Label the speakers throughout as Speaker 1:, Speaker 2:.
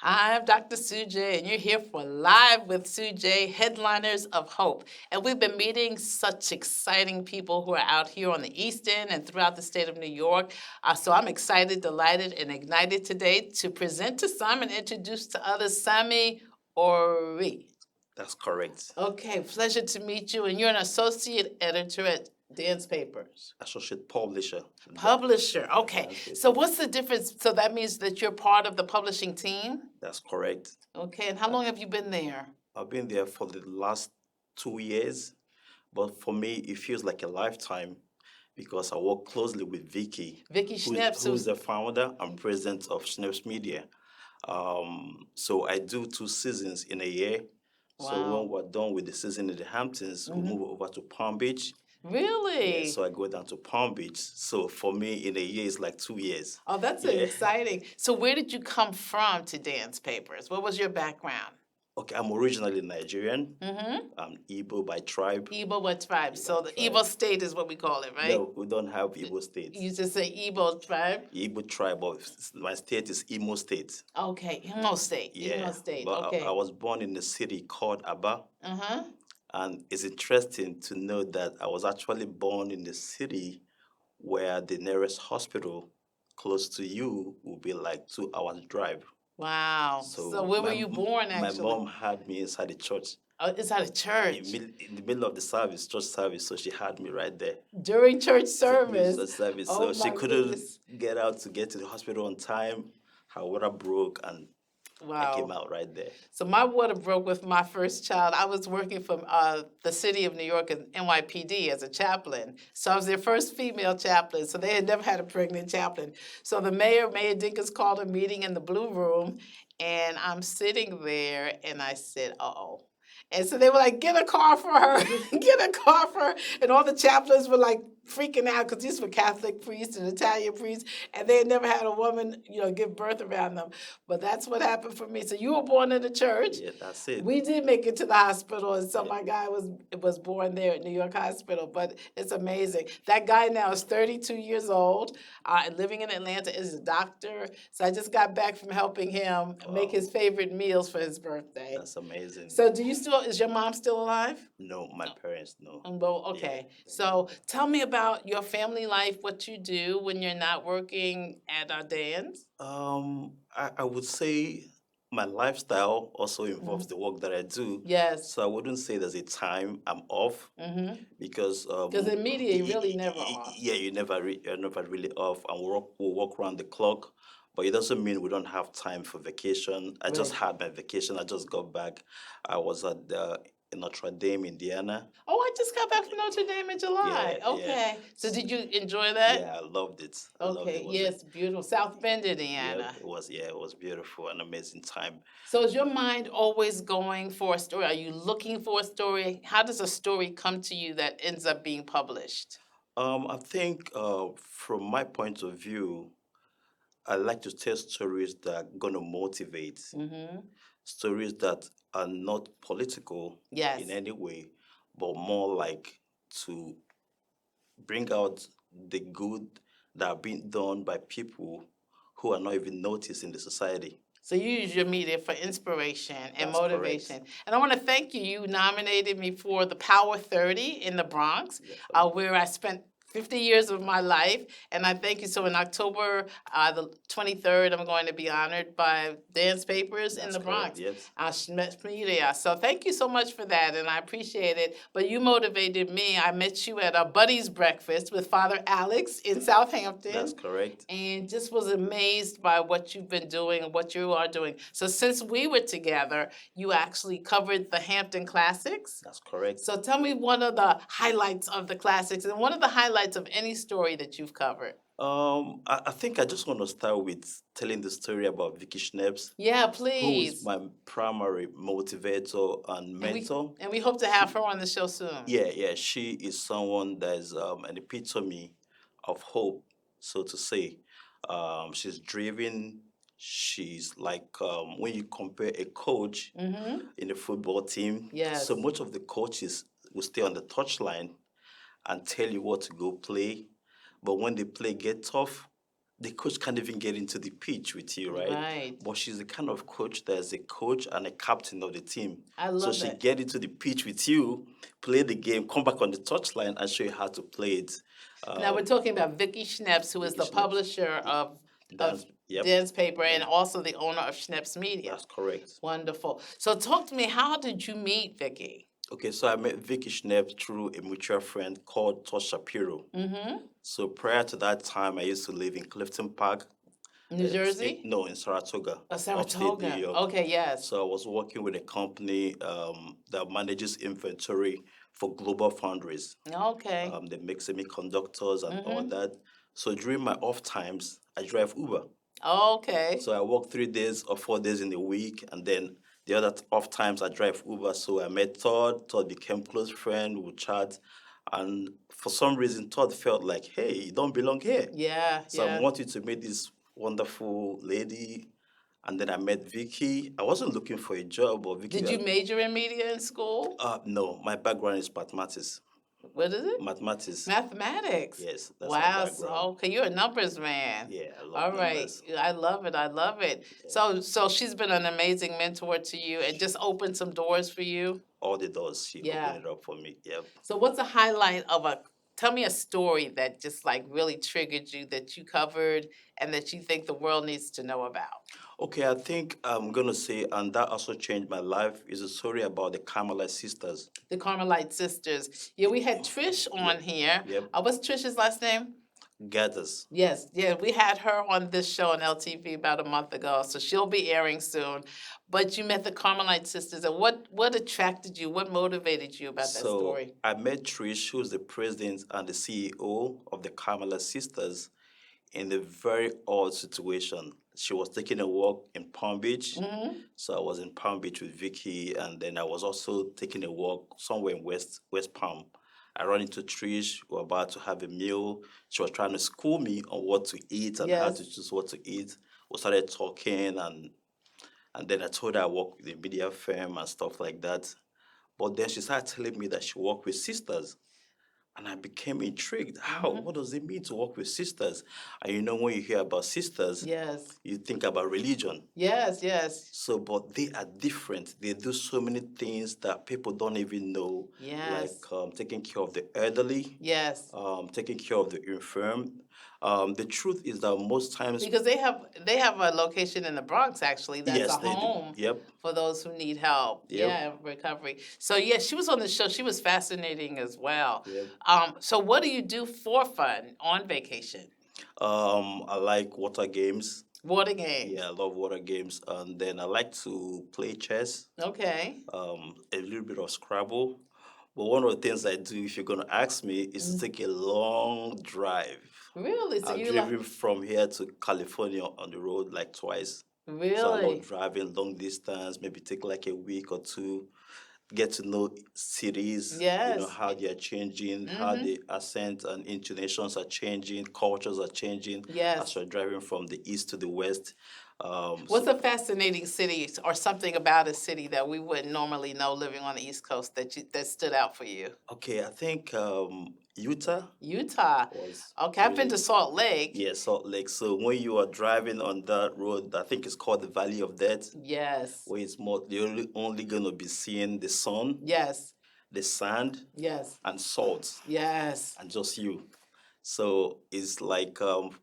Speaker 1: Hi, I'm Dr. Sujay, and you're here for Live with Sujay, headliners of Hope. And we've been meeting such exciting people who are out here on the East End and throughout the state of New York. So I'm excited, delighted, and ignited today to present to some and introduce to others Sammy Orih.
Speaker 2: That's correct.
Speaker 1: Okay, pleasure to meet you. And you're an associate editor at Dance Papers.
Speaker 2: Associate publisher.
Speaker 1: Publisher. Okay.
Speaker 2: That's
Speaker 1: So what's the difference? So that means that you're part of the publishing team?
Speaker 2: That's correct.
Speaker 1: Okay. And how long have you been there?
Speaker 2: I've been there for the last 2 years, but for me, it feels like a lifetime because I work closely with Vicky,
Speaker 1: Vicky Schneps.
Speaker 2: who's the founder and president of Schneps Media. So I do 2 seasons in a year. So
Speaker 1: Wow.
Speaker 2: when we're done with the season in the Hamptons, we move over to Palm Beach.
Speaker 1: Really?
Speaker 2: So I go down to Palm Beach. So for me, in a year, it's like 2 years.
Speaker 1: Oh, that's
Speaker 2: Yeah.
Speaker 1: exciting. So where did you come from to Dance Papers? What was your background?
Speaker 2: Okay, I'm originally Nigerian.
Speaker 1: Mm-hmm.
Speaker 2: I'm Igbo by tribe.
Speaker 1: Igbo, what tribe? So the
Speaker 2: tribe.
Speaker 1: Igbo state is what we call it, right?
Speaker 2: No, we don't have Igbo state.
Speaker 1: You just say Igbo tribe?
Speaker 2: Igbo tribe, but my state is Imo State.
Speaker 1: Okay, Imo State.
Speaker 2: Yeah,
Speaker 1: Imo State.
Speaker 2: but
Speaker 1: Okay.
Speaker 2: I was born in a city called Aba,
Speaker 1: Uh-huh.
Speaker 2: and it's interesting to know that I was actually born in the city where the nearest hospital close to you would be like 2 hours drive.
Speaker 1: Wow. So where were you born, actually?
Speaker 2: My mom had me inside the church.
Speaker 1: Oh, inside a church.
Speaker 2: In the middle of the service, church service, so she had me right there.
Speaker 1: During church
Speaker 2: Service.
Speaker 1: service.
Speaker 2: So
Speaker 1: Oh,
Speaker 2: she
Speaker 1: my
Speaker 2: couldn't
Speaker 1: goodness.
Speaker 2: get to the hospital on time. Her water broke, and I
Speaker 1: Wow.
Speaker 2: came out right there.
Speaker 1: So my water broke with my first child. I was working for the city of New York in NYPD as a chaplain. So I was their first female chaplain. So they had never had a pregnant chaplain. So the Mayor Dinkins, called a meeting in the Blue Room, and I'm sitting there, and I said, uh-oh. And so they were like, get a car for her, get a car for her. And all the chaplains were like freaking out because these were Catholic priests and Italian priests, and they had never had a woman, give birth around them. But that's what happened for me. So you were born in the church.
Speaker 2: Yeah, that's it.
Speaker 1: We did make it to the hospital, and so my guy was born there at New York Hospital. But it's amazing. That guy now is 32 years old, living in Atlanta, is a doctor. So I just got back from helping him make his favorite meals for his birthday.
Speaker 2: That's amazing.
Speaker 1: So is your mom still alive?
Speaker 2: No, my parents, no.
Speaker 1: Well, okay. So tell me about your family life, what you do when you're not working at our dance.
Speaker 2: I would say my lifestyle also involves the work that I do.
Speaker 1: Yes.
Speaker 2: So I wouldn't say there's a time I'm off because
Speaker 1: in media, you're really never off.
Speaker 2: Yeah, you're never really off, and we'll work around the clock. But it doesn't mean we don't have time for vacation. I just had my vacation. I just got back. I was at in Notre Dame, Indiana.
Speaker 1: Oh, I just got back from Notre Dame in July.
Speaker 2: Yeah,
Speaker 1: Okay.
Speaker 2: yeah.
Speaker 1: So did you enjoy that?
Speaker 2: Yeah, I loved it. I loved
Speaker 1: Okay.
Speaker 2: it. It was
Speaker 1: Yes, beautiful. South Bend, Indiana.
Speaker 2: Yeah, it was beautiful, an amazing time.
Speaker 1: So is your mind always going for a story? Are you looking for a story? How does a story come to you that ends up being published?
Speaker 2: I think from my point of view, I like to tell stories that are going to motivate, stories that are not political
Speaker 1: Yes.
Speaker 2: in any way, but more like to bring out the good that are being done by people who are not even noticed in the society.
Speaker 1: So you use your media for inspiration and
Speaker 2: That's correct.
Speaker 1: motivation. And I want to thank you. You nominated me for the Power 30 in the Bronx, where I spent 50 years of my life, and I thank you. So in October the 23rd, I'm going to be honored by Dance Papers in
Speaker 2: That's
Speaker 1: the Bronx.
Speaker 2: correct,
Speaker 1: Yes. So thank you so much for that, and I appreciate it. But you motivated me. I met you at a buddy's breakfast with Father Alex in Southampton.
Speaker 2: That's correct.
Speaker 1: And just was amazed by what you've been doing and what you are doing. So since we were together, you actually covered the Hampton Classics.
Speaker 2: That's correct.
Speaker 1: So tell me one of the highlights of the classics and one of the highlights of any story that you've covered.
Speaker 2: I think I just want to start with telling the story about Vicky Schneps,
Speaker 1: Yeah,
Speaker 2: who
Speaker 1: please.
Speaker 2: is my primary motivator and mentor.
Speaker 1: And we hope to have her on the show soon.
Speaker 2: Yeah, she is someone that is an epitome of hope, so to say. She's driven. She's like when you compare a coach in a football team.
Speaker 1: Yes.
Speaker 2: So much of the coaches will stay on the touchline and tell you what to go play. But when the play get tough, the coach can't even get into the pitch with you, right?
Speaker 1: Right.
Speaker 2: But she's the kind of coach that's a coach and a captain of the team.
Speaker 1: I
Speaker 2: So
Speaker 1: love
Speaker 2: she
Speaker 1: that.
Speaker 2: get into the pitch with you, play the game, come back on the touchline and show you how to play it.
Speaker 1: Now we're talking about Vicky Schneps, who is
Speaker 2: Vicky
Speaker 1: the
Speaker 2: Schneps.
Speaker 1: publisher of
Speaker 2: Dance, yep,
Speaker 1: Dan's paper and also the owner of Schneps Media.
Speaker 2: that's correct.
Speaker 1: Wonderful. So talk to me, how did you meet Vicky?
Speaker 2: Okay, so I met Vicky Schnepp through a mutual friend called Todd Shapiro.
Speaker 1: Mm-hmm.
Speaker 2: So prior to that time, I used to live in Clifton Park.
Speaker 1: New Jersey?
Speaker 2: No, in Saratoga,
Speaker 1: Oh,
Speaker 2: upstate New
Speaker 1: Saratoga.
Speaker 2: York.
Speaker 1: Okay, yes.
Speaker 2: So I was working with a company that manages inventory for global foundries.
Speaker 1: Okay.
Speaker 2: They make semiconductors and all
Speaker 1: Mm-hmm.
Speaker 2: that. So during my off times, I drive Uber.
Speaker 1: Okay.
Speaker 2: So I work 3 days or 4 days in a week, and then the other off times I drive Uber. So I met Todd. Todd became close friend. We would chat, and for some reason, Todd felt like, "Hey, you don't belong here."
Speaker 1: Yeah,
Speaker 2: So I
Speaker 1: yeah.
Speaker 2: wanted to meet this wonderful lady, and then I met Vicky. I wasn't looking for a job, but Vicky.
Speaker 1: Did you major in media in school?
Speaker 2: No, my background is mathematics.
Speaker 1: What is it?
Speaker 2: Mathematics.
Speaker 1: Mathematics.
Speaker 2: Yes, that's my
Speaker 1: Wow.
Speaker 2: background.
Speaker 1: Okay, you're a numbers man.
Speaker 2: Yeah, I love
Speaker 1: All right.
Speaker 2: numbers.
Speaker 1: I love it. I love it. So she's been an amazing mentor to you and just opened some doors for you.
Speaker 2: All the doors, she
Speaker 1: Yeah.
Speaker 2: opened it up for me. Yep.
Speaker 1: So what's a highlight of tell me a story that just like really triggered you that you covered and that you think the world needs to know about?
Speaker 2: Okay, I think I'm gonna say, and that also changed my life, is a story about the Carmelite sisters.
Speaker 1: The Carmelite sisters. Yeah, we had Trish on here.
Speaker 2: Yep.
Speaker 1: What's Trish's last name?
Speaker 2: Gathers.
Speaker 1: Yes, yeah, we had her on this show on LTV about a month ago, so she'll be airing soon. But you met the Carmelite sisters, and what attracted you? What motivated you about that
Speaker 2: So
Speaker 1: story?
Speaker 2: I met Trish, who's the president and the CEO of the Carmelite sisters, in a very odd situation. She was taking a walk in Palm Beach.
Speaker 1: Mm-hmm.
Speaker 2: So I was in Palm Beach with Vicky, and then I was also taking a walk somewhere in West Palm. I ran into Trish. We were about to have a meal. She was trying to school me on what to eat and how to
Speaker 1: Yes.
Speaker 2: choose what to eat. We started talking, and then I told her I work with a media firm and stuff like that. But then she started telling me that she worked with sisters. And I became intrigued. How?
Speaker 1: Mm-hmm.
Speaker 2: What does it mean to work with sisters? And you know, when you hear about sisters,
Speaker 1: Yes.
Speaker 2: you think about religion.
Speaker 1: Yes, yes.
Speaker 2: So, but they are different. They do so many things that people don't even know,
Speaker 1: Yes.
Speaker 2: like taking care of the elderly,
Speaker 1: Yes.
Speaker 2: taking care of the infirm. The truth is that most times,
Speaker 1: Because they have a location in the Bronx actually that's
Speaker 2: yes,
Speaker 1: a
Speaker 2: they do.
Speaker 1: home
Speaker 2: Yep.
Speaker 1: for those who need help.
Speaker 2: Yep.
Speaker 1: Yeah, recovery. So yeah, she was on the show. She was fascinating as well.
Speaker 2: Yep.
Speaker 1: So what do you do for fun on vacation?
Speaker 2: I like water games.
Speaker 1: Water games.
Speaker 2: Yeah, I love water games. And then I like to play chess,
Speaker 1: Okay.
Speaker 2: a little bit of Scrabble. But one of the things I do, if you're going to ask me, is to take a long drive.
Speaker 1: Really? So
Speaker 2: I've
Speaker 1: you
Speaker 2: driven from here to California on the road like twice. So I
Speaker 1: really?
Speaker 2: love driving long distance, maybe take like a week or two, get to know cities,
Speaker 1: Yes.
Speaker 2: how they are changing, how
Speaker 1: Mhm.
Speaker 2: the accent and intonations are changing, cultures are changing
Speaker 1: Yes.
Speaker 2: as you're driving from the east to the west.
Speaker 1: What's a fascinating city or something about a city that we wouldn't normally know living on the East Coast that stood out for you?
Speaker 2: Okay, I think Utah
Speaker 1: Utah.
Speaker 2: was
Speaker 1: Okay, I've been to
Speaker 2: really,
Speaker 1: Salt Lake.
Speaker 2: yeah, Salt Lake. So when you are driving on that road, I think it's called the Valley of Death,
Speaker 1: Yes.
Speaker 2: where it's more, you're only going to be seeing the sun,
Speaker 1: Yes.
Speaker 2: the sand,
Speaker 1: Yes.
Speaker 2: and salt,
Speaker 1: Yes.
Speaker 2: and just you. So it's like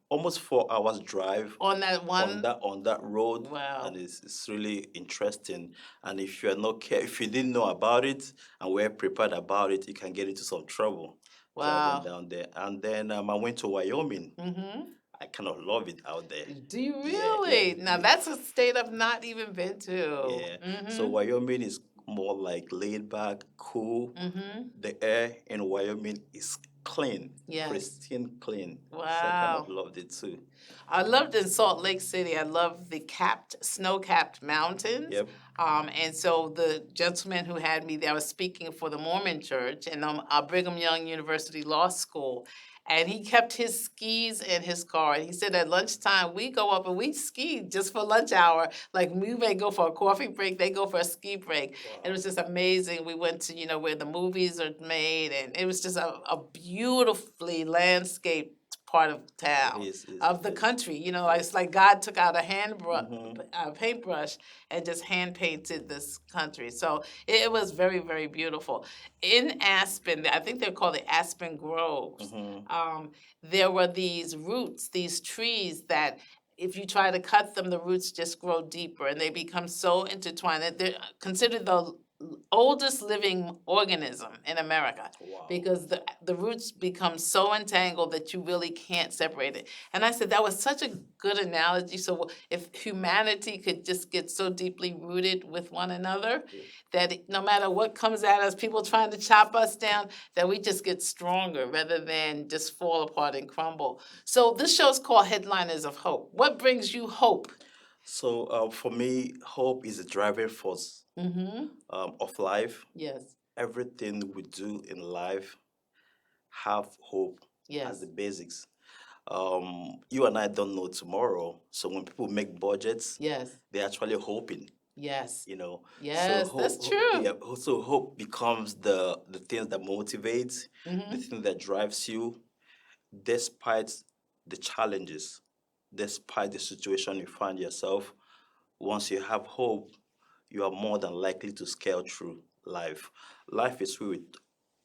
Speaker 2: almost 4 hours drive
Speaker 1: On that one.
Speaker 2: on that road,
Speaker 1: Wow.
Speaker 2: and it's really interesting. And if you are not if you didn't know about it and were prepared about it, you can get into some trouble driving
Speaker 1: Wow.
Speaker 2: down there. And then I went to Wyoming.
Speaker 1: Mm-hmm.
Speaker 2: I kind of love it out there.
Speaker 1: Do you
Speaker 2: Yeah,
Speaker 1: really?
Speaker 2: yeah,
Speaker 1: Now that's a state I've not even been to.
Speaker 2: yeah. So
Speaker 1: Mm-hmm.
Speaker 2: Wyoming is more like laid back, cool.
Speaker 1: Mm-hmm.
Speaker 2: The air in Wyoming is clean,
Speaker 1: Yes.
Speaker 2: pristine clean. So I kind
Speaker 1: Wow.
Speaker 2: of loved it too.
Speaker 1: I loved in Salt Lake City. I loved the snow-capped mountains.
Speaker 2: Yep.
Speaker 1: And so the gentleman who had me there was speaking for the Mormon Church and Brigham Young University Law School. And he kept his skis in his car. And he said at lunchtime, we go up and we ski just for lunch hour. Like we may go for a coffee break, they go for a ski break.
Speaker 2: Wow.
Speaker 1: It was just amazing. We went to, where the movies are made. And it was just a beautifully landscaped part of town, of the country. You know, it's like God took out a paintbrush and just hand painted this country. So it was very, very beautiful. In Aspen, I think they're called the Aspen Groves. There were these roots, these trees that if you try to cut them, the roots just grow deeper and they become so intertwined that they're considered the oldest living organism in America.
Speaker 2: Wow.
Speaker 1: Because the roots become so entangled that you really can't separate it. And I said that was such a good analogy. So if humanity could just get so deeply rooted with one another, that no matter what comes at us, people trying to chop us down, that we just get stronger rather than just fall apart and crumble. So this show's called Headliners of Hope. What brings you hope?
Speaker 2: So for me, hope is a driving force of life.
Speaker 1: Yes.
Speaker 2: Everything we do in life have hope as the
Speaker 1: Yes.
Speaker 2: basics. You and I don't know tomorrow, so when people make budgets,
Speaker 1: Yes.
Speaker 2: they're actually hoping.
Speaker 1: Yes.
Speaker 2: You know,
Speaker 1: Yes, that's true.
Speaker 2: yeah, so hope becomes the thing that motivates, the thing that drives you, despite the challenges, despite the situation you find yourself. Once you have hope, you are more than likely to scale through life. Life is filled with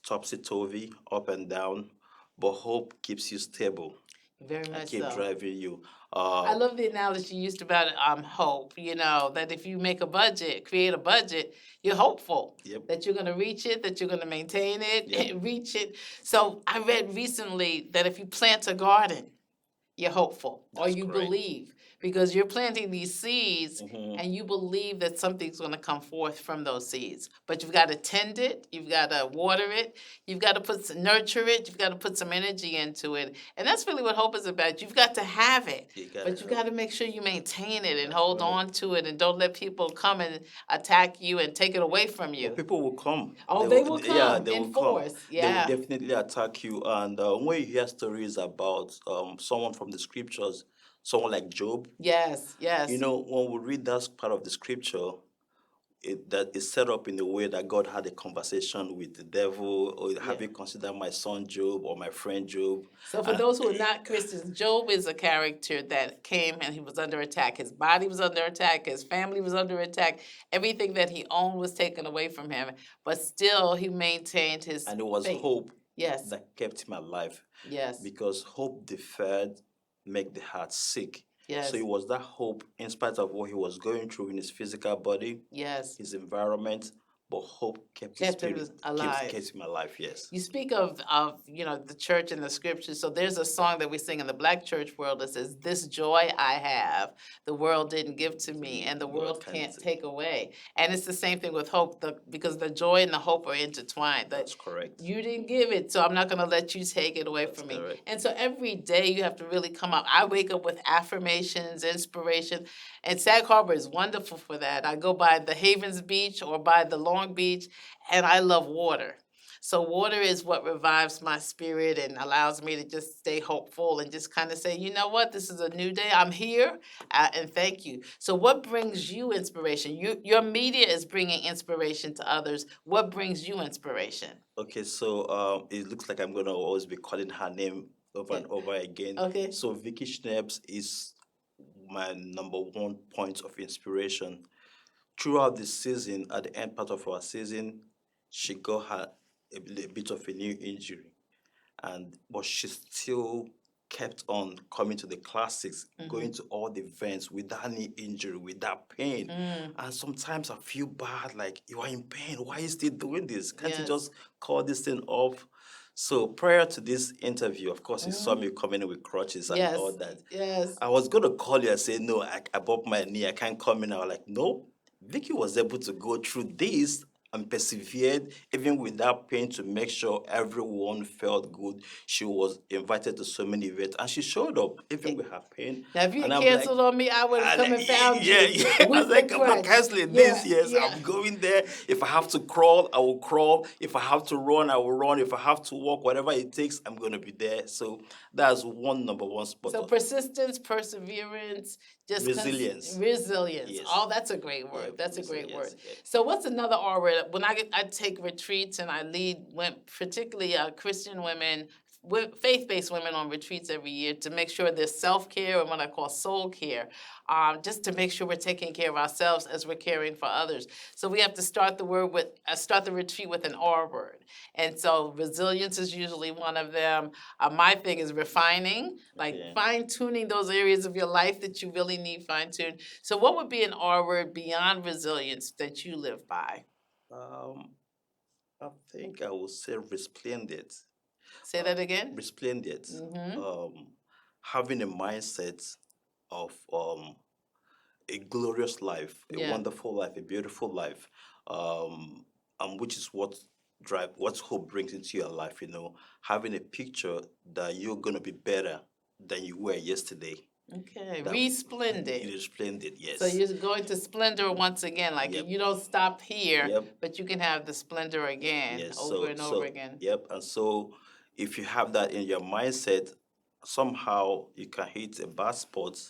Speaker 2: topsy-turvy, up and down, but hope keeps you stable
Speaker 1: Very
Speaker 2: and
Speaker 1: much
Speaker 2: keep
Speaker 1: so.
Speaker 2: driving you.
Speaker 1: I love the analogy you used about hope, you know, that if you make a budget, create a budget, you're hopeful
Speaker 2: Yep.
Speaker 1: that you're going to reach it, that you're going to maintain it,
Speaker 2: Yep.
Speaker 1: reach it. So I read recently that if you plant a garden, you're hopeful or
Speaker 2: That's
Speaker 1: you
Speaker 2: correct.
Speaker 1: believe because you're planting these seeds
Speaker 2: Mhm.
Speaker 1: and you believe that something's going to come forth from those seeds. But you've got to tend it, you've got to water it, you've got to nurture it, you've got to put some energy into it. And that's really what hope is about. You've got to have it, but you got to make sure you maintain it and
Speaker 2: That's
Speaker 1: hold
Speaker 2: right.
Speaker 1: on to it and don't let people come and attack you and take it away from you.
Speaker 2: But people will come.
Speaker 1: Oh, they will
Speaker 2: Yeah,
Speaker 1: come
Speaker 2: they
Speaker 1: in
Speaker 2: will come.
Speaker 1: force.
Speaker 2: They will
Speaker 1: Yeah.
Speaker 2: definitely attack you. And when you hear stories about someone from the scriptures, someone like Job,
Speaker 1: Yes,
Speaker 2: you
Speaker 1: yes.
Speaker 2: know, when we read that part of the scripture, that is set up in a way that God had a conversation with the devil, or have
Speaker 1: Yeah.
Speaker 2: you considered my son Job or my friend Job?
Speaker 1: So for those who are not Christians, Job is a character that came and he was under attack. His body was under attack. His family was under attack. Everything that he owned was taken away from him. But still, he maintained his
Speaker 2: And it was
Speaker 1: faith.
Speaker 2: hope
Speaker 1: Yes,
Speaker 2: that kept him alive,
Speaker 1: yes,
Speaker 2: because hope deferred make the heart sick.
Speaker 1: yes,
Speaker 2: So it was that hope, in spite of what he was going through in his physical body,
Speaker 1: yes.
Speaker 2: his environment, but hope kept his
Speaker 1: Kept him
Speaker 2: spirit,
Speaker 1: alive.
Speaker 2: kept him alive. Yes.
Speaker 1: You speak of the church and the scriptures. So there's a song that we sing in the Black church world that says, "This joy I have, the world didn't give to me, and the world can't take away." And it's the same thing with hope, because the joy and the hope are intertwined.
Speaker 2: That's correct.
Speaker 1: You didn't give it, so I'm not going to let you take it away from me.
Speaker 2: correct.
Speaker 1: And so every day you have to really come up. I wake up with affirmations, inspiration, and Sag Harbor is wonderful for that. I go by the Havens Beach or by the Long Beach, and I love water. So water is what revives my spirit and allows me to just stay hopeful and just kind of say, you know what, this is a new day. I'm here, and thank you. So what brings you inspiration? Your media is bringing inspiration to others. What brings you inspiration?
Speaker 2: Okay, so it looks like I'm gonna always be calling her name over and over again.
Speaker 1: Okay.
Speaker 2: So Vicky Schneps is my number one point of inspiration. Throughout the season, at the end part of our season, she got her a bit of a new injury, but she still kept on coming to the classics, going to all the events without any injury, without pain. And sometimes I feel bad, like, you are in pain. Why are you still doing this? Can't you
Speaker 1: Yes.
Speaker 2: just call this thing off? So prior to this interview, of course, you saw me coming in with crutches and
Speaker 1: Yes.
Speaker 2: all that.
Speaker 1: Yes.
Speaker 2: I was going to call you and say, no, I broke my knee. I can't come in. I was like, no. Vicky was able to go through this and persevered even without pain to make sure everyone felt good. She was invited to so many events and she showed up even with her pain.
Speaker 1: Now, if you had
Speaker 2: And I'm
Speaker 1: canceled on me, I would have come and found
Speaker 2: yeah,
Speaker 1: you.
Speaker 2: I
Speaker 1: with
Speaker 2: was like,
Speaker 1: the
Speaker 2: I'm not
Speaker 1: crutch.
Speaker 2: canceling
Speaker 1: Yeah,
Speaker 2: this. Yes,
Speaker 1: yeah.
Speaker 2: I'm going there. If I have to crawl, I will crawl. If I have to run, I will run. If I have to walk, whatever it takes, I'm going to be there. So that's number one spot.
Speaker 1: So persistence, perseverance, just
Speaker 2: Resilience.
Speaker 1: resilience.
Speaker 2: Yes.
Speaker 1: Oh, that's a great word.
Speaker 2: Yeah,
Speaker 1: that's a great word.
Speaker 2: resilience, yeah.
Speaker 1: So what's another aura? When I take retreats and I lead, particularly Christian women, faith-based women on retreats every year to make sure there's self-care and what I call soul care, just to make sure we're taking care of ourselves as we're caring for others. So we have to start the retreat with an R word. And so resilience is usually one of them. My thing is refining, like
Speaker 2: Okay.
Speaker 1: fine-tuning those areas of your life that you really need fine-tuned. So what would be an R word beyond resilience that you live by?
Speaker 2: Um, I think I would say resplendent.
Speaker 1: Say that again.
Speaker 2: Resplendent.
Speaker 1: Mm-hmm.
Speaker 2: Having a mindset of a glorious life, a
Speaker 1: Yeah.
Speaker 2: wonderful life, a beautiful life, and which is what hope brings into your life. Having a picture that you're gonna be better than you were yesterday.
Speaker 1: Okay.
Speaker 2: That
Speaker 1: Resplendent.
Speaker 2: it is splendid.
Speaker 1: So
Speaker 2: Yes.
Speaker 1: you're going to splendor once again. Like
Speaker 2: Yep.
Speaker 1: you don't stop here,
Speaker 2: Yep.
Speaker 1: but you can have the splendor again,
Speaker 2: Yes.
Speaker 1: over
Speaker 2: So
Speaker 1: and over
Speaker 2: so
Speaker 1: again.
Speaker 2: yep. And so if you have that in your mindset, somehow you can hit a bad spot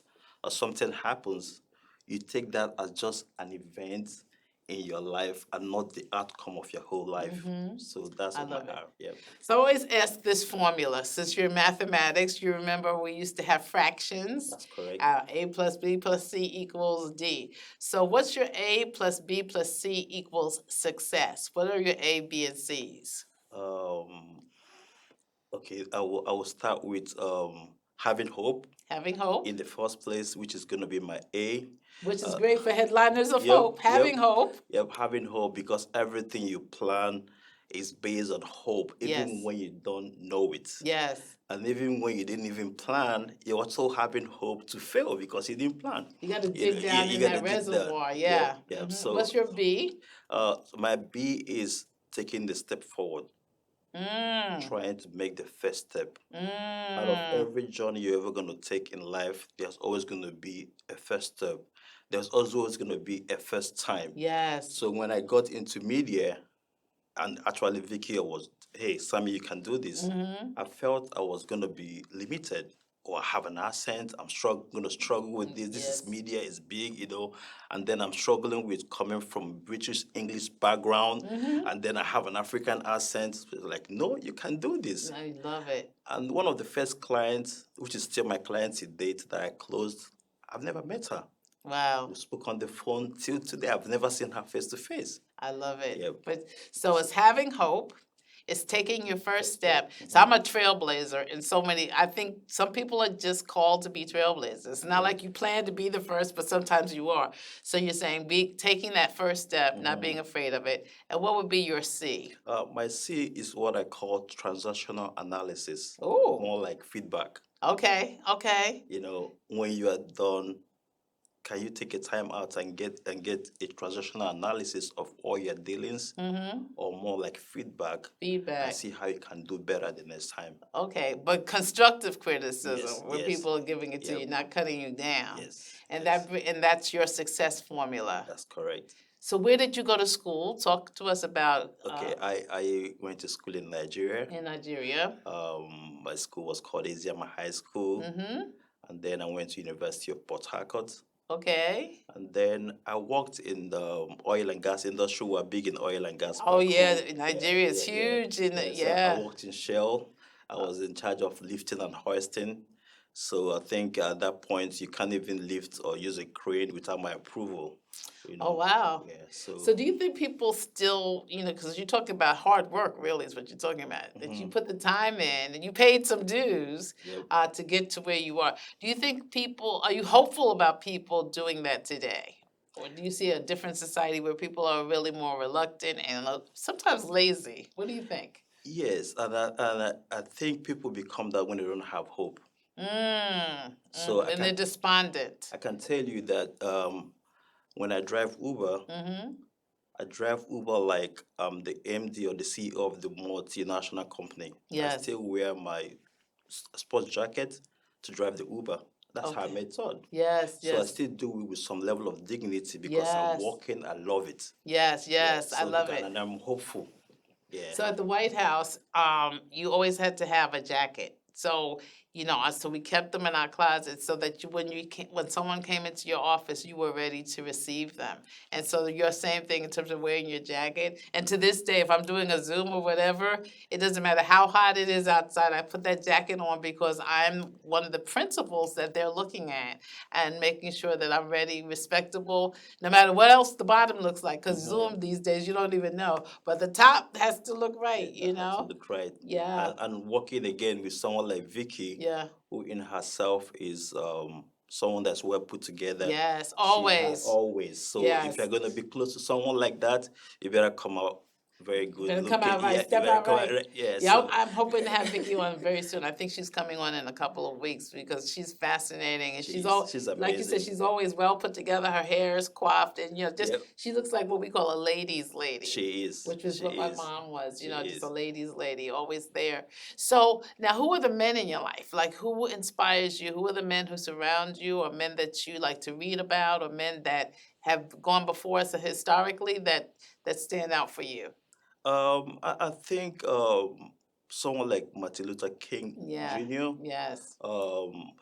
Speaker 2: or something happens, you take that as just an event in your life and not the outcome of your whole life. So that's
Speaker 1: I
Speaker 2: what my
Speaker 1: love it.
Speaker 2: Yep.
Speaker 1: So I always ask this formula. Since you're in mathematics, you remember we used to have fractions.
Speaker 2: That's correct.
Speaker 1: A plus B plus C equals D. So what's your A plus B plus C equals success? What are your A, B, and C's?
Speaker 2: Um, okay, I will start with having hope
Speaker 1: Having hope,
Speaker 2: in the first place, which is gonna be my A.
Speaker 1: which is
Speaker 2: Uh,
Speaker 1: great for headliners of
Speaker 2: Yep,
Speaker 1: hope. Having
Speaker 2: yep,
Speaker 1: hope.
Speaker 2: yep. Having hope because everything you plan is based on hope, even
Speaker 1: Yes.
Speaker 2: when you don't know it.
Speaker 1: Yes.
Speaker 2: And even when you didn't even plan, you're also having hope to fail because you didn't plan.
Speaker 1: You got to
Speaker 2: You know,
Speaker 1: dig
Speaker 2: you,
Speaker 1: down
Speaker 2: you
Speaker 1: in
Speaker 2: got to
Speaker 1: that
Speaker 2: dig down.
Speaker 1: reservoir.
Speaker 2: Yep,
Speaker 1: Yeah.
Speaker 2: yep.
Speaker 1: What's your B?
Speaker 2: So my B is taking the step forward,
Speaker 1: Mm.
Speaker 2: trying to make the first step. Out of
Speaker 1: Mm.
Speaker 2: every journey you're ever going to take in life, there's always going to be a first step. There's also always going to be a first time.
Speaker 1: Yes.
Speaker 2: So when I got into media, and actually Vicky was, hey, Sammy, you can do this. I felt I was going to be limited or have an accent. I'm going to struggle with this. This is
Speaker 1: Yes.
Speaker 2: media, is big. And then I'm struggling with coming from British English background. And then I have an African accent. So it's like, no, you can do this.
Speaker 1: I love it.
Speaker 2: And one of the first clients, which is still my client to date that I closed, I've never met her.
Speaker 1: Wow.
Speaker 2: We spoke on the phone till today. I've never seen her face to face.
Speaker 1: I love it.
Speaker 2: Yep.
Speaker 1: But so it's having hope. It's taking your first step.
Speaker 2: step.
Speaker 1: So I'm a trailblazer in so many. I think some people are just called to be trailblazers. It's not like you plan to be the first, but sometimes you are. So you're saying taking that first step, not being afraid of it. And what would be your C?
Speaker 2: My C is what I call transactional analysis,
Speaker 1: Oh,
Speaker 2: more like feedback.
Speaker 1: okay, okay.
Speaker 2: When you are done, can you take a time out and get a transactional analysis of all your dealings, or more like feedback, and
Speaker 1: Feedback.
Speaker 2: see how you can do better the next time?
Speaker 1: Okay, but constructive criticism,
Speaker 2: Yes,
Speaker 1: where
Speaker 2: yes.
Speaker 1: people are giving it to you,
Speaker 2: Yep.
Speaker 1: not cutting you down.
Speaker 2: Yes,
Speaker 1: And
Speaker 2: yes.
Speaker 1: that's your success formula.
Speaker 2: That's correct.
Speaker 1: So where did you go to school? Talk to us about
Speaker 2: Okay, I went to school in Nigeria.
Speaker 1: in Nigeria.
Speaker 2: My school was called Eziama High School,
Speaker 1: Mm-hmm.
Speaker 2: and then I went to University of Port Harcourt.
Speaker 1: Okay.
Speaker 2: And then I worked in the oil and gas industry. We're big in oil and gas.
Speaker 1: Oh
Speaker 2: back
Speaker 1: yeah,
Speaker 2: home.
Speaker 1: Nigeria is
Speaker 2: Yeah, yeah.
Speaker 1: huge in
Speaker 2: So I
Speaker 1: yeah.
Speaker 2: worked in Shell. I was in charge of lifting and hoisting. So I think at that point you can't even lift or use a crane without my approval.
Speaker 1: Oh wow.
Speaker 2: Yeah.
Speaker 1: So do you think people still, because you talk about hard work, really is what you're talking about, that you put the time in and you paid some dues
Speaker 2: Yep.
Speaker 1: to get to where you are. Do you think are you hopeful about people doing that today? Or do you see a different society where people are really more reluctant and sometimes lazy? What do you think?
Speaker 2: Yes, and I think people become that when they don't have hope. So
Speaker 1: And they're despondent.
Speaker 2: I can tell you that when I drive Uber, I drive Uber like the MD or the CEO of the multinational company. I
Speaker 1: Yes.
Speaker 2: still wear my sports jacket to drive the Uber. That's how I
Speaker 1: Okay.
Speaker 2: made Todd.
Speaker 1: Yes,
Speaker 2: So I
Speaker 1: yes.
Speaker 2: still do it with some level of dignity because I'm
Speaker 1: Yes.
Speaker 2: working. I love it.
Speaker 1: Yes, yes, I
Speaker 2: So
Speaker 1: love it.
Speaker 2: and I'm hopeful. Yeah.
Speaker 1: So at the White House, you always had to have a jacket. So So we kept them in our closet so that when someone came into your office, you were ready to receive them. And so your same thing in terms of wearing your jacket. And to this day, if I'm doing a Zoom or whatever, it doesn't matter how hot it is outside, I put that jacket on because I'm one of the principles that they're looking at and making sure that I'm ready, respectable, no matter what else the bottom looks like. Because Zoom these days, you don't even know. But the top has to look right,
Speaker 2: That's the right.
Speaker 1: Yeah.
Speaker 2: And working again with someone like Vicky,
Speaker 1: Yeah.
Speaker 2: who in herself is someone that's well put together.
Speaker 1: Yes,
Speaker 2: She
Speaker 1: always.
Speaker 2: always. So if you're
Speaker 1: Yes.
Speaker 2: going to be close to someone like that, you better come out very good
Speaker 1: Better come
Speaker 2: looking.
Speaker 1: out right,
Speaker 2: Yeah, you
Speaker 1: step
Speaker 2: better
Speaker 1: out
Speaker 2: come
Speaker 1: right.
Speaker 2: out right. Yeah.
Speaker 1: Yeah,
Speaker 2: So
Speaker 1: I'm hoping to have Vicky on very soon. I think she's coming on in a couple of weeks because she's fascinating and she's all
Speaker 2: she's
Speaker 1: like you said,
Speaker 2: amazing.
Speaker 1: she's always well put together. Her hair is coiffed and just
Speaker 2: Yep.
Speaker 1: she looks like what we call a ladies' lady.
Speaker 2: She is.
Speaker 1: Which is
Speaker 2: She
Speaker 1: what my
Speaker 2: is.
Speaker 1: mom was,
Speaker 2: She
Speaker 1: just
Speaker 2: is.
Speaker 1: a ladies' lady, always there. So now, who are the men in your life? Like, who inspires you? Who are the men who surround you, or men that you like to read about, or men that have gone before us historically that stand out for you?
Speaker 2: I think someone like Martin Luther King
Speaker 1: Yeah.
Speaker 2: Jr.
Speaker 1: Yes.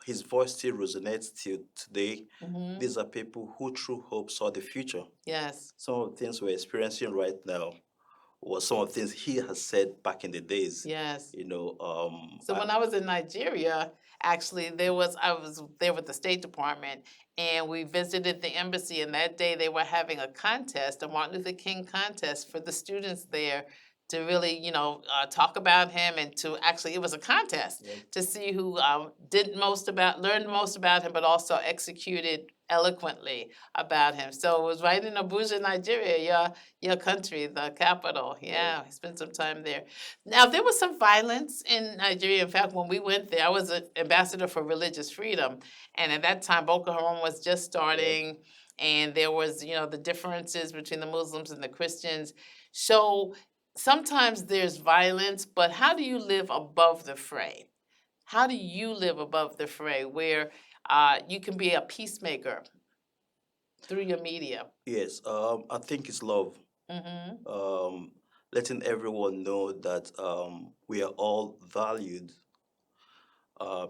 Speaker 2: His voice still resonates till today.
Speaker 1: Mm-hmm.
Speaker 2: These are people who through hope saw the future.
Speaker 1: Yes.
Speaker 2: Some of the things we're experiencing right now was some of the things he has said back in the days.
Speaker 1: Yes. So
Speaker 2: I-
Speaker 1: when I was in Nigeria, actually, I was there with the State Department, and we visited the embassy. And that day, they were having a contest, a Martin Luther King contest, for the students there to really, talk about him, and to actually, it was a contest
Speaker 2: Yep.
Speaker 1: to see who learned most about him, but also executed eloquently about him. So it was right in Abuja, Nigeria, your country, the capital. Yeah, we spent some time there. Now, there was some violence in Nigeria. In fact, when we went there, I was an ambassador for religious freedom. And at that time, Boko Haram was just starting. And there was, the differences between the Muslims and the Christians. So sometimes there's violence, but how do you live above the fray? How do you live above the fray where you can be a peacemaker through your media?
Speaker 2: Yes, I think it's love.
Speaker 1: Mm-hmm.
Speaker 2: Letting everyone know that we are all valued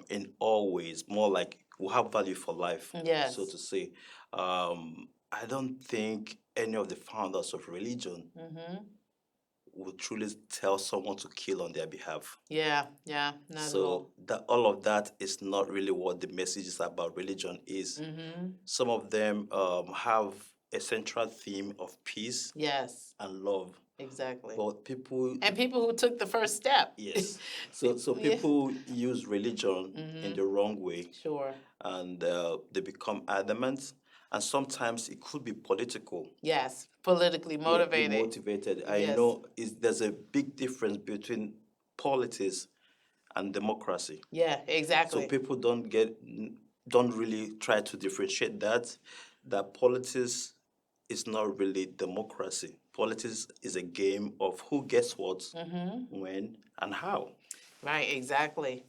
Speaker 2: in all ways, more like we have value for life,
Speaker 1: Yes.
Speaker 2: so to say. I don't think any of the founders of religion
Speaker 1: Mm-hmm.
Speaker 2: would truly tell someone to kill on their behalf.
Speaker 1: Yeah, not at all.
Speaker 2: So that all of that is not really what the message is about religion is.
Speaker 1: Mm-hmm.
Speaker 2: Some of them have a central theme of peace
Speaker 1: Yes,
Speaker 2: and love,
Speaker 1: exactly.
Speaker 2: but people
Speaker 1: And people who took the first step.
Speaker 2: yes, so
Speaker 1: Yeah.
Speaker 2: people use religion in
Speaker 1: Mhm.
Speaker 2: the wrong way,
Speaker 1: Sure.
Speaker 2: and they become adamant, and sometimes it could be political.
Speaker 1: Yes, politically motivated.
Speaker 2: Motivated. And
Speaker 1: Yes.
Speaker 2: there's a big difference between politics and democracy.
Speaker 1: Yeah,
Speaker 2: So
Speaker 1: exactly.
Speaker 2: people don't really try to differentiate that politics is not really democracy. Politics is a game of who gets what,
Speaker 1: Mm-hmm.
Speaker 2: when, and how.
Speaker 1: Right, exactly.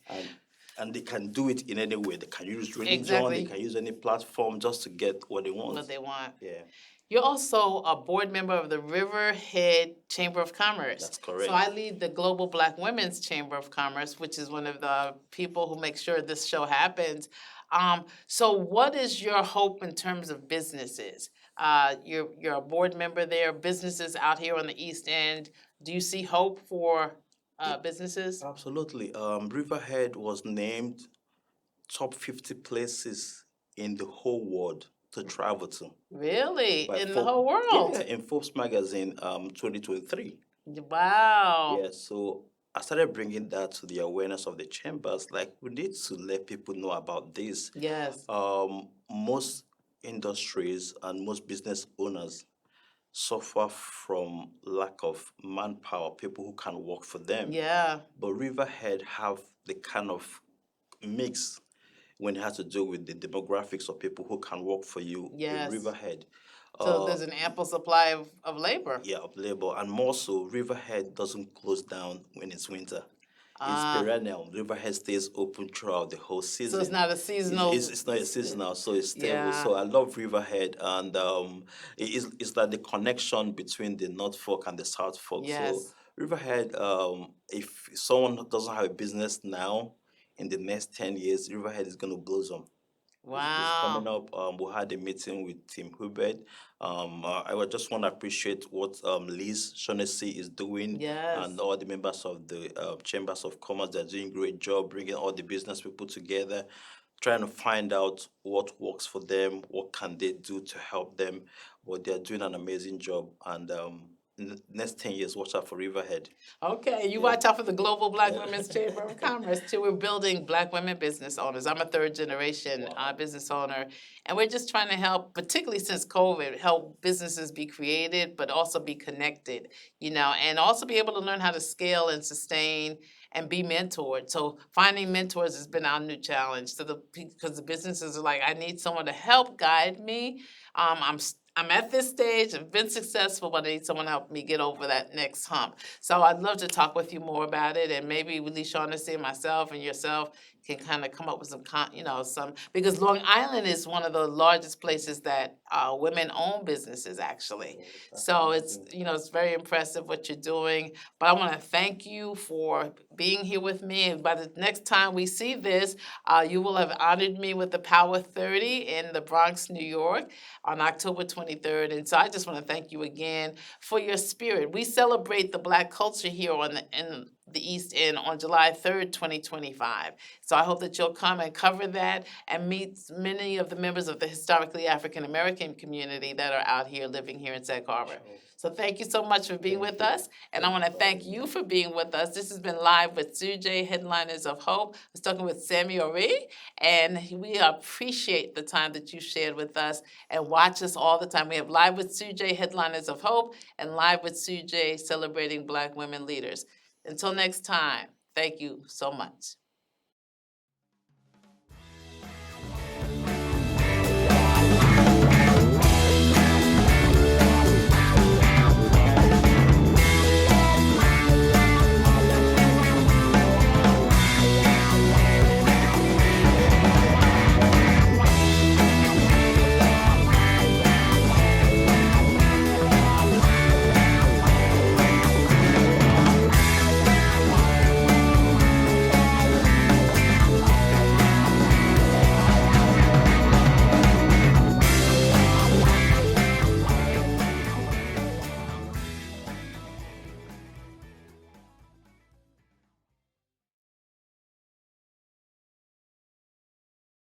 Speaker 2: And they can do it in any way. They can use religion,
Speaker 1: Exactly.
Speaker 2: they can use any platform just to get what they want.
Speaker 1: What they want.
Speaker 2: Yeah.
Speaker 1: You're also a board member of the Riverhead Chamber of Commerce.
Speaker 2: That's correct.
Speaker 1: So I lead the Global Black Women's Chamber of Commerce, which is one of the people who make sure this show happens. So what is your hope in terms of businesses? You're a board member there, businesses out here on the East End. Do you see hope for businesses?
Speaker 2: Absolutely. Riverhead was named top 50 places in the whole world to travel to.
Speaker 1: Really?
Speaker 2: By
Speaker 1: In the whole world?
Speaker 2: Yeah, in Forbes magazine 2023.
Speaker 1: Wow.
Speaker 2: Yeah, so I started bringing that to the awareness of the chambers. Like, we need to let people know about this.
Speaker 1: Yes.
Speaker 2: Most industries and most business owners suffer from lack of manpower, people who can work for them.
Speaker 1: Yeah.
Speaker 2: But Riverhead have the kind of mix when it has to do with the demographics of people who can work for you
Speaker 1: Yes.
Speaker 2: in Riverhead.
Speaker 1: So there's an ample supply of labor.
Speaker 2: Yeah, of labor. And more so, Riverhead doesn't close down when it's winter. It's
Speaker 1: Ah.
Speaker 2: perennial. Riverhead stays open throughout the whole season.
Speaker 1: So it's not a seasonal.
Speaker 2: It's not a seasonal, so it's stable.
Speaker 1: Yeah.
Speaker 2: So I love Riverhead, and it's like the connection between the North Fork and the South Fork. So
Speaker 1: Yes.
Speaker 2: Riverhead, if someone doesn't have a business now, in the next 10 years, Riverhead is going to blossom. It's coming
Speaker 1: Wow.
Speaker 2: up. We had a meeting with Team Hubert. I would just want to appreciate what Liz Shaughnessy is doing and
Speaker 1: Yes.
Speaker 2: all the members of the Chambers of Commerce. They're doing a great job bringing all the business people together, trying to find out what works for them, what can they do to help them. But they're doing an amazing job. And in the next 10 years, watch out for Riverhead.
Speaker 1: Okay, you
Speaker 2: Yeah.
Speaker 1: watch out for the Global Black
Speaker 2: Yeah.
Speaker 1: Women's Chamber of Commerce too. We're building Black women business owners. I'm a third generation
Speaker 2: Wow.
Speaker 1: business owner, and we're just trying to help, particularly since COVID, help businesses be created, but also be connected, and also be able to learn how to scale and sustain and be mentored. So finding mentors has been our new challenge. So because the businesses are like, I need someone to help guide me. I'm at this stage. I've been successful, but I need someone to help me get over that next hump. So I'd love to talk with you more about it, and maybe with Lee Shaughnessy and myself and yourself can kind of come up with some because Long Island is one of the largest places that women own businesses actually. So it's very impressive what you're doing. But I want to thank you for being here with me. And by the next time we see this, you will have honored me with the Power 30 in the Bronx, New York, on October 23rd. And so I just want to thank you again for your spirit. We celebrate the Black culture here in the East End on July 3rd, 2025. So I hope that you'll come and cover that and meet many of the members of the historically African American community that are out here living here in Sag Harbor. So thank you so much for being with us. And I want to thank you for being with us. This has been Live with Sujay, Headliners of Hope. I was talking with Sammy Orih, and we appreciate the time that you shared with us and watch us all the time. We have Live with Sujay, Headliners of Hope, and Live with Sujay, celebrating Black women leaders. Until next time, thank you so much.